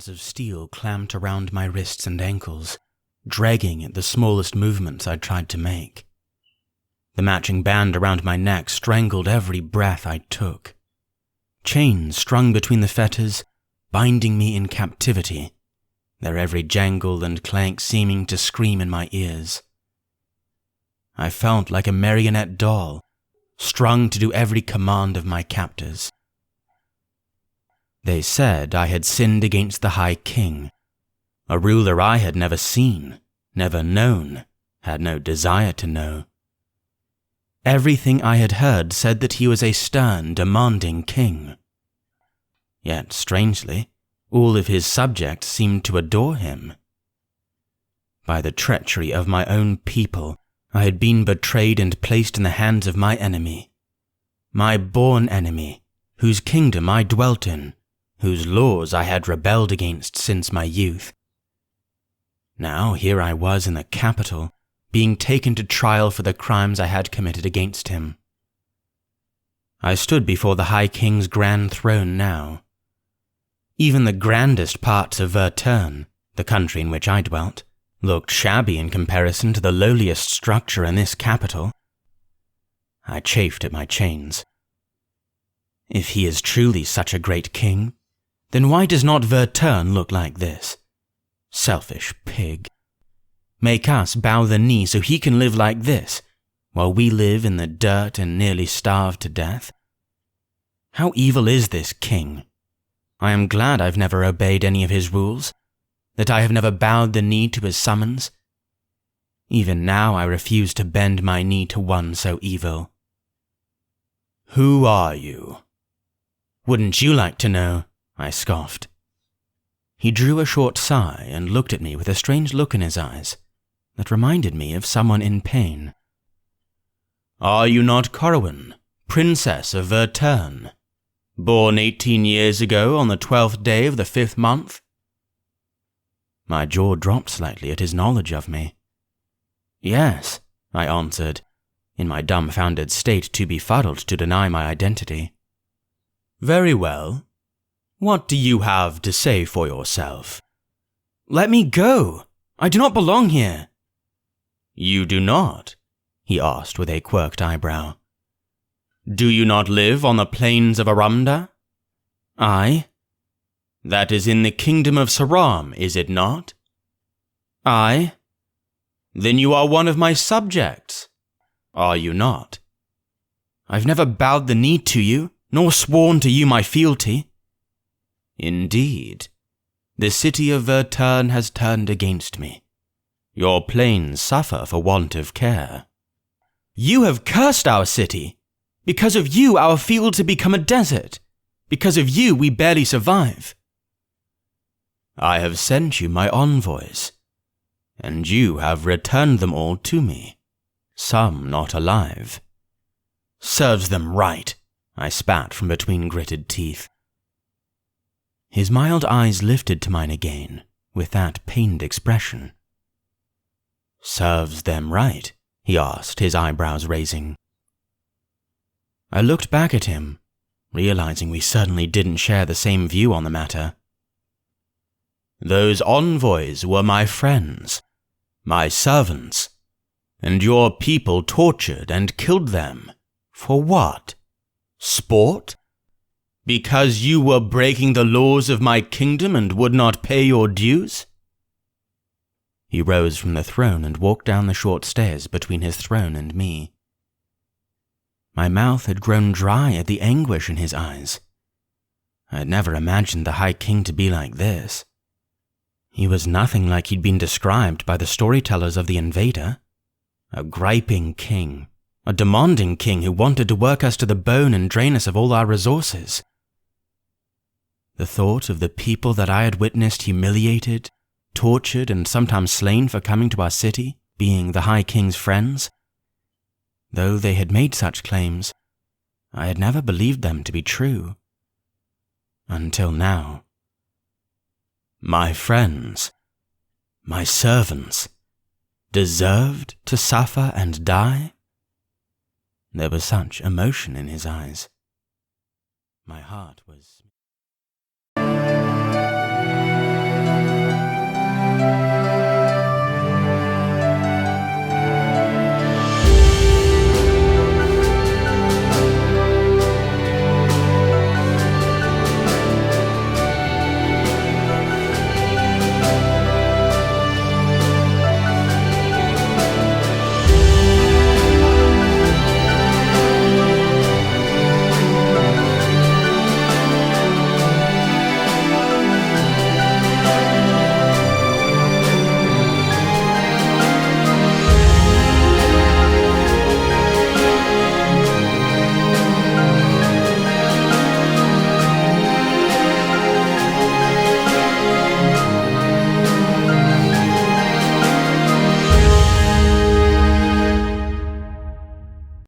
bands of steel clamped around my wrists and ankles, dragging at the smallest movements I tried to make. The matching band around my neck strangled every breath I took. Chains strung between the fetters, binding me in captivity, their every jangle and clank seeming to scream in my ears. I felt like a marionette doll, strung to do every command of my captors. They said I had sinned against the High King, a ruler I had never seen, never known, had no desire to know. Everything I had heard said that he was a stern, demanding king. Yet, strangely, all of his subjects seemed to adore him. By the treachery of my own people, I had been betrayed and placed in the hands of my enemy, my born enemy, whose kingdom I dwelt in, whose laws I had rebelled against since my youth. Now here I was in the capital, being taken to trial for the crimes I had committed against him. I stood before the High King's grand throne now. Even the grandest parts of Vertern, the country in which I dwelt, looked shabby in comparison to the lowliest structure in this capital. I chafed at my chains. If he is truly such a great king, then why does not Vertern look like this? Selfish pig. Make us bow the knee so he can live like this, while we live in the dirt and nearly starve to death? How evil is this king? I am glad I've never obeyed any of his rules, that I have never bowed the knee to his summons. Even now I refuse to bend my knee to one so evil. Who are you? Wouldn't you like to know? I scoffed. He drew a short sigh and looked at me with a strange look in his eyes that reminded me of someone in pain. Are you not Corwin, Princess of Vertern, born 18 years ago on the 12th day of the 5th month? My jaw dropped slightly at his knowledge of me. Yes, I answered, in my dumbfounded state too befuddled to deny my identity. Very well. What do you have to say for yourself? Let me go! I do not belong here. You do not? He asked with a quirked eyebrow. Do you not live on the plains of Aramda? Aye. That is in the kingdom of Saram, is it not? Aye. Then you are one of my subjects, are you not? I've never bowed the knee to you, nor sworn to you my fealty. Indeed, the city of Vertern has turned against me. Your plains suffer for want of care. You have cursed our city. Because of you, our fields have become a desert. Because of you, we barely survive. I have sent you my envoys, and you have returned them all to me, some not alive. Serves them right, I spat from between gritted teeth. His mild eyes lifted to mine again, with that pained expression. Serves them right? He asked, his eyebrows raising. I looked back at him, realizing we certainly didn't share the same view on the matter. Those envoys were my friends, my servants, and your people tortured and killed them. For what? Sport? Because you were breaking the laws of my kingdom and would not pay your dues? He rose from the throne and walked down the short stairs between his throne and me. My mouth had grown dry at the anguish in his eyes. I had never imagined the High King to be like this. He was nothing like he'd been described by the storytellers of the Invader. A griping king, a demanding king who wanted to work us to the bone and drain us of all our resources. The thought of the people that I had witnessed humiliated, tortured, and sometimes slain for coming to our city, being the High King's friends. Though they had made such claims, I had never believed them to be true. Until now. My friends, my servants, deserved to suffer and die? There was such emotion in his eyes. My heart was